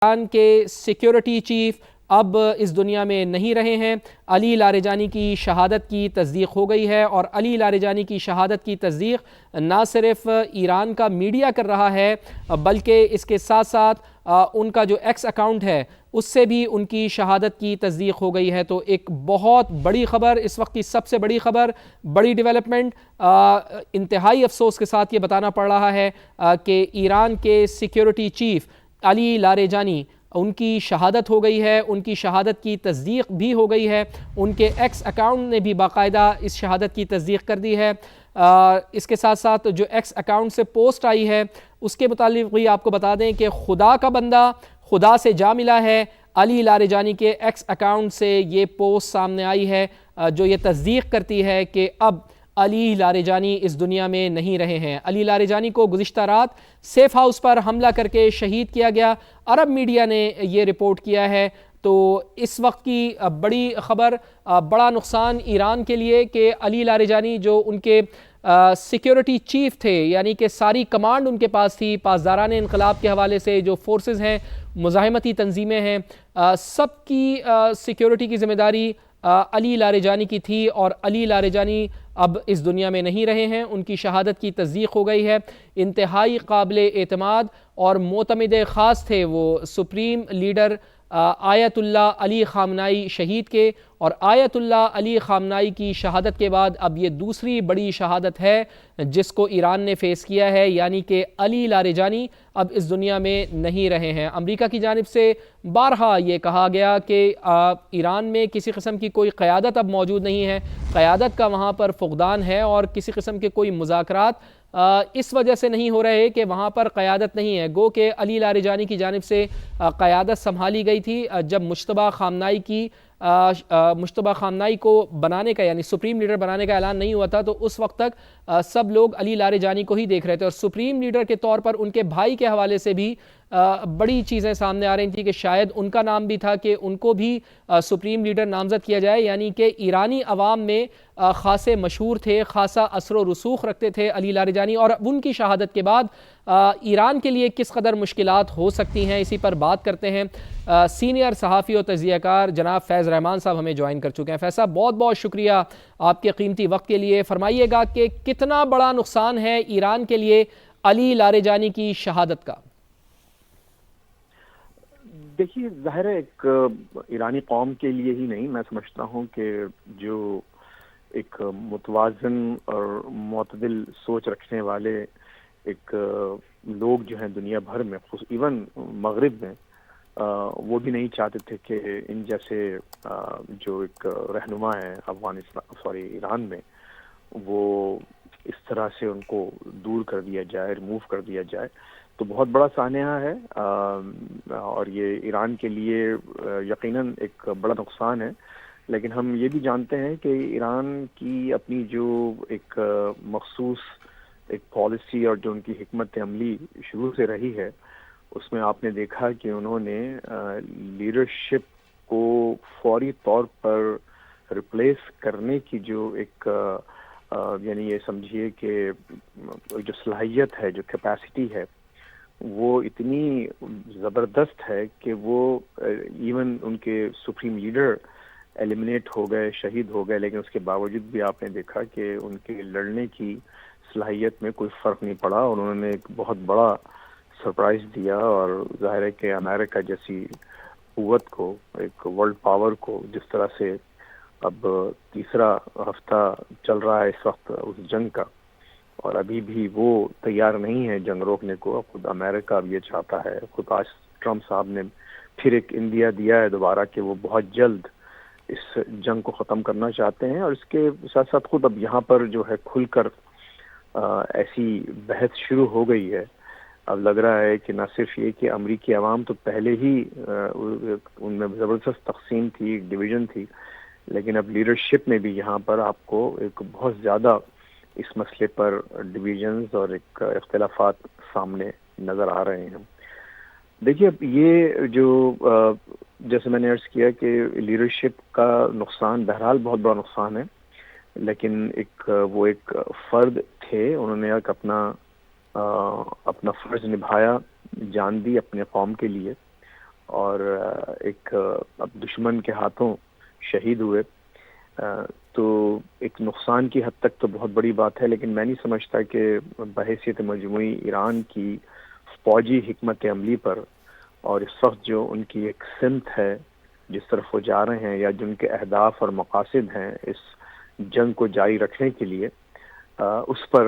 ایران کے security chief اب اس دنیا میں نہیں رہے ہیں۔ علی لاریجانی کی شہادت کی تصدیق ہو گئی ہے، اور علی لاریجانی کی شہادت کی تصدیق نہ صرف ایران کا میڈیا کر رہا ہے بلکہ اس کے ساتھ ساتھ ان کا جو ایکس اکاؤنٹ ہے اس سے بھی ان کی شہادت کی تصدیق ہو گئی ہے۔ تو ایک بہت بڑی خبر، اس وقت کی سب سے بڑی خبر، بڑی ڈیولپمنٹ، انتہائی افسوس کے ساتھ یہ بتانا پڑ رہا ہے کہ ایران کے سیکیورٹی چیف علی لاریجانی ان کی شہادت ہو گئی ہے، ان کی شہادت کی تصدیق بھی ہو گئی ہے۔ ان کے ایکس اکاؤنٹ نے بھی باقاعدہ اس شہادت کی تصدیق کر دی ہے۔ اس کے ساتھ ساتھ جو ایکس اکاؤنٹ سے پوسٹ آئی ہے اس کے متعلق بھی آپ کو بتا دیں کہ خدا کا بندہ خدا سے جا ملا ہے۔ علی لاریجانی کے ایکس اکاؤنٹ سے یہ پوسٹ سامنے آئی ہے جو یہ تصدیق کرتی ہے کہ اب علی لاریجانی اس دنیا میں نہیں رہے ہیں۔ علی لاریجانی کو گزشتہ رات سیف ہاؤس پر حملہ کر کے شہید کیا گیا، عرب میڈیا نے یہ رپورٹ کیا ہے۔ تو اس وقت کی بڑی خبر، بڑا نقصان ایران کے لیے کہ علی لاریجانی جو ان کے سیکیورٹی چیف تھے، یعنی کہ ساری کمانڈ ان کے پاس تھی، پاسداران انقلاب کے حوالے سے جو فورسز ہیں، مزاحمتی تنظیمیں ہیں، سب کی سیکیورٹی کی ذمہ داری علی لاریجانی کی تھی، اور علی لاریجانی اب اس دنیا میں نہیں رہے ہیں۔ ان کی شہادت کی تصدیق ہو گئی ہے۔ انتہائی قابل اعتماد اور معتمد خاص تھے وہ سپریم لیڈر آیت اللہ علی خامنائی شہید کے، اور آیت اللہ علی خامنائی کی شہادت کے بعد اب یہ دوسری بڑی شہادت ہے جس کو ایران نے فیس کیا ہے، یعنی کہ علی لاریجانی اب اس دنیا میں نہیں رہے ہیں۔ امریکہ کی جانب سے بارہا یہ کہا گیا کہ ایران میں کسی قسم کی کوئی قیادت اب موجود نہیں ہے، قیادت کا وہاں پر فقدان ہے، اور کسی قسم کے کوئی مذاکرات اس وجہ سے نہیں ہو رہے کہ وہاں پر قیادت نہیں ہے۔ گو کہ علی لاریجانی کی جانب سے قیادت سنبھالی گئی تھی جب مجتبیٰ خامنائی کو بنانے کا، یعنی سپریم لیڈر بنانے کا اعلان نہیں ہوا تھا، تو اس وقت تک سب لوگ علی لاریجانی کو ہی دیکھ رہے تھے، اور سپریم لیڈر کے طور پر ان کے بھائی کے حوالے سے بھی بڑی چیزیں سامنے آ رہی تھیں کہ شاید ان کا نام بھی تھا کہ ان کو بھی سپریم لیڈر نامزد کیا جائے، یعنی کہ ایرانی عوام میں خاصے مشہور تھے، خاصا اثر و رسوخ رکھتے تھے علی لاریجانی، اور ان کی شہادت کے بعد ایران کے لیے کس قدر مشکلات ہو سکتی ہیں، اسی پر بات کرتے ہیں۔ سینئر صحافی و تجزیہ کار جناب فیض رحمان صاحب ہمیں جوائن کر چکے ہیں۔ فیض صاحب، بہت بہت شکریہ آپ کے قیمتی وقت کے لیے۔ فرمائیے گا کہ کتنا بڑا نقصان ہے ایران کے لیے علی لاریجانی کی شہادت کا؟ دیکھیے، ظاہر ہے ایک ایرانی قوم کے لیے ہی نہیں، میں سمجھتا ہوں کہ جو ایک متوازن اور معتدل سوچ رکھنے والے ایک لوگ جو ہیں دنیا بھر میں، ایون مغرب میں، وہ بھی نہیں چاہتے تھے کہ ان جیسے جو ایک رہنما ہیں ایران میں، وہ اس طرح سے ان کو دور کر دیا جائے، ریموو کر دیا جائے۔ تو بہت بڑا سانحہ ہے، اور یہ ایران کے لیے یقیناً ایک بڑا نقصان ہے۔ لیکن ہم یہ بھی جانتے ہیں کہ ایران کی اپنی جو ایک مخصوص ایک پالیسی اور جو ان کی حکمت عملی شروع سے رہی ہے، اس میں آپ نے دیکھا کہ انہوں نے لیڈرشپ کو فوری طور پر ریپلیس کرنے کی جو ایک یعنی یہ سمجھیے کہ جو صلاحیت ہے، جو کیپیسٹی ہے، وہ اتنی زبردست ہے کہ وہ ایون ان کے سپریم لیڈر ایلیمنیٹ ہو گئے، شہید ہو گئے، لیکن اس کے باوجود بھی آپ نے دیکھا کہ ان کے لڑنے کی صلاحیت میں کوئی فرق نہیں پڑا، اور انہوں نے ایک بہت بڑا سرپرائز دیا، اور ظاہر ہے کہ امریکہ جیسی قوت کو، ایک ورلڈ پاور کو، جس طرح سے اب تیسرا ہفتہ چل رہا ہے اس وقت اس جنگ کا، اور ابھی بھی وہ تیار نہیں ہے جنگ روکنے کو۔ خود امریکہ اب یہ چاہتا ہے، خود آج ٹرمپ صاحب نے پھر ایک اندیا دیا ہے دوبارہ کہ وہ بہت جلد اس جنگ کو ختم کرنا چاہتے ہیں، اور اس کے ساتھ ساتھ خود اب یہاں پر جو ہے کھل کر ایسی بحث شروع ہو گئی ہے۔ اب لگ رہا ہے کہ نہ صرف یہ کہ امریکی عوام تو پہلے ہی ان میں زبردست تقسیم تھی، ڈویژن تھی، لیکن اب لیڈرشپ میں بھی یہاں پر آپ کو ایک بہت زیادہ اس مسئلے پر ڈویژنز اور ایک اختلافات سامنے نظر آ رہے ہیں۔ دیکھیے، اب یہ جو جیسے میں نے عرض کیا کہ لیڈرشپ کا نقصان بہرحال بہت بڑا نقصان ہے، لیکن وہ ایک فرد تھے، انہوں نے ایک اپنا فرض نبھایا، جان دی اپنے قوم کے لیے، اور ایک اب دشمن کے ہاتھوں شہید ہوئے، تو ایک نقصان کی حد تک تو بہت بڑی بات ہے، لیکن میں نہیں سمجھتا کہ بحیثیت مجموعی ایران کی فوجی حکمت عملی پر اور اس وقت جو ان کی ایک سمت ہے جس طرف وہ جا رہے ہیں، یا جن کے اہداف اور مقاصد ہیں اس جنگ کو جاری رکھنے کے لیے، اس پر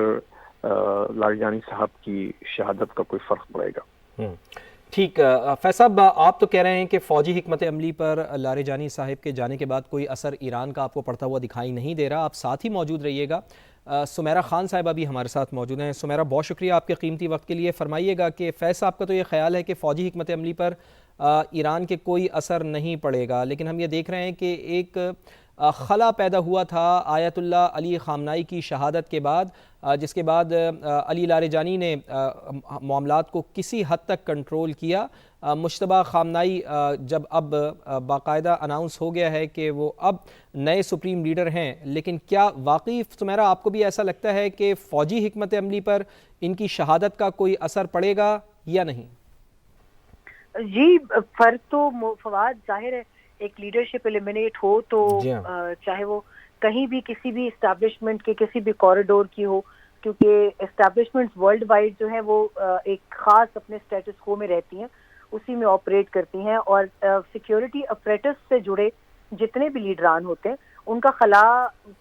لاریجانی صاحب کی شہادت کا کوئی فرق پڑے گا۔ ٹھیک، فیض صاحب آپ تو کہہ رہے ہیں کہ فوجی حکمت عملی پر لاریجانی صاحب کے جانے کے بعد کوئی اثر ایران کا آپ کو پڑتا ہوا دکھائی نہیں دے رہا، آپ ساتھ ہی موجود رہیے گا۔ سمیرہ خان صاحبہ بھی ہمارے ساتھ موجود ہیں۔ سمیرہ، بہت شکریہ آپ کے قیمتی وقت کے لیے۔ فرمائیے گا کہ فیض صاحب کا تو یہ خیال ہے کہ فوجی حکمت عملی پر ایران کے کوئی اثر نہیں پڑے گا، لیکن ہم یہ دیکھ رہے ہیں کہ ایک خلا پیدا ہوا تھا آیت اللہ علی خامنائی کی شہادت کے بعد، جس کے بعد علی لاریجانی نے معاملات کو کسی حد تک کنٹرول کیا۔ مجتبیٰ خامنائی جب اب باقاعدہ اناؤنس ہو گیا ہے کہ وہ اب نئے سپریم لیڈر ہیں، لیکن کیا واقعی سمیرہ آپ کو بھی ایسا لگتا ہے کہ فوجی حکمت عملی پر ان کی شہادت کا کوئی اثر پڑے گا یا نہیں؟ جی، فرق تو فواد ظاہر ہے، ایک لیڈرشپ ایلیمنیٹ ہو تو چاہے وہ کہیں بھی کسی بھی اسٹیبلشمنٹ کے کسی بھی کوریڈور کی ہو، کیونکہ اسٹیبلشمنٹس ورلڈ وائڈ جو ہیں وہ ایک خاص اپنے اسٹیٹس کو میں رہتی ہیں، اسی میں آپریٹ کرتی ہیں، اور سیکیورٹی اپریٹس سے جڑے جتنے بھی لیڈران ہوتے ہیں ان کا خلا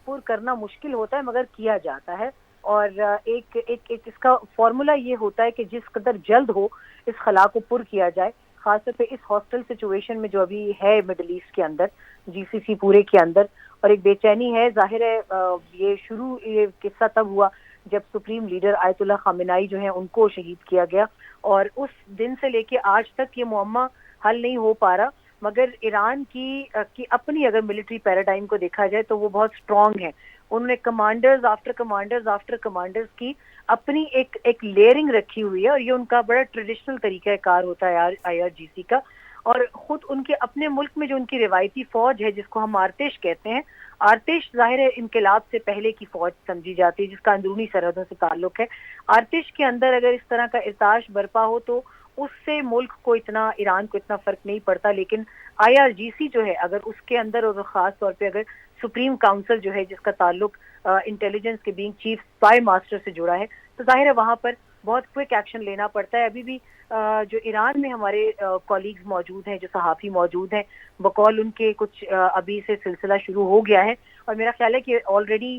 پر کرنا مشکل ہوتا ہے، مگر کیا جاتا ہے۔ اور ایک اس کا فارمولا یہ ہوتا ہے کہ جس قدر جلد ہو اس خلا کو پر کیا جائے، خاص طور پہ اس ہاسٹل سچویشن میں جو ابھی ہے مڈل ایسٹ کے اندر، جی سی سی پورے کے اندر، اور ایک بے چینی ہے۔ ظاہر ہے یہ قصہ تب ہوا جب سپریم لیڈر آیت اللہ خامنائی جو ہیں ان کو شہید کیا گیا، اور اس دن سے لے کے آج تک یہ معمہ حل نہیں ہو پا رہا، مگر ایران کی اپنی اگر ملٹری پیراڈائم کو دیکھا جائے تو وہ بہت سٹرونگ ہے۔ انہوں نے commanders after commanders after commanders کی اپنی ایک لیئرنگ رکھی ہوئی ہے، اور یہ ان کا بڑا ٹریڈیشنل طریقہ کار ہوتا ہے آئی آر جی سی کا۔ اور خود ان کے اپنے ملک میں جو ان کی روایتی فوج ہے جس کو ہم آرتش کہتے ہیں، آرتش ظاہر ہے انقلاب سے پہلے کی فوج سمجھی جاتی ہے جس کا اندرونی سرحدوں سے تعلق ہے۔ آرتش کے اندر اگر اس طرح کا ارتاش برپا ہو تو اس سے ملک کو ایران کو اتنا فرق نہیں پڑتا، لیکن آئی آر جی سی جو ہے اگر اس کے اندر، اور خاص طور پہ اگر سپریم کاؤنسل جو ہے جس کا تعلق انٹیلیجنس کے بینگ چیف اسپائی ماسٹر سے جڑا ہے، تو ظاہر ہے وہاں پر بہت کوئک ایکشن لینا پڑتا ہے۔ ابھی بھی جو ایران میں ہمارے کولیگز موجود ہیں، جو صحافی موجود ہیں، بقول ان کے کچھ ابھی سے سلسلہ شروع ہو گیا ہے، اور میرا خیال ہے کہ آلریڈی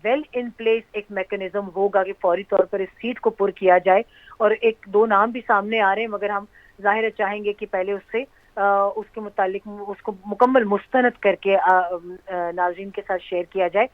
ویل ان پلیس ایک میکنزم ہوگا کہ فوری طور پر اس سیٹ کو پر کیا جائے، اور ایک دو نام بھی سامنے آ رہے ہیں، مگر ہم ظاہر ہے چاہیں گے کہ پہلے اس کے متعلق اس کو مکمل مستند کر کے ناظرین کے ساتھ شیئر کیا جائے۔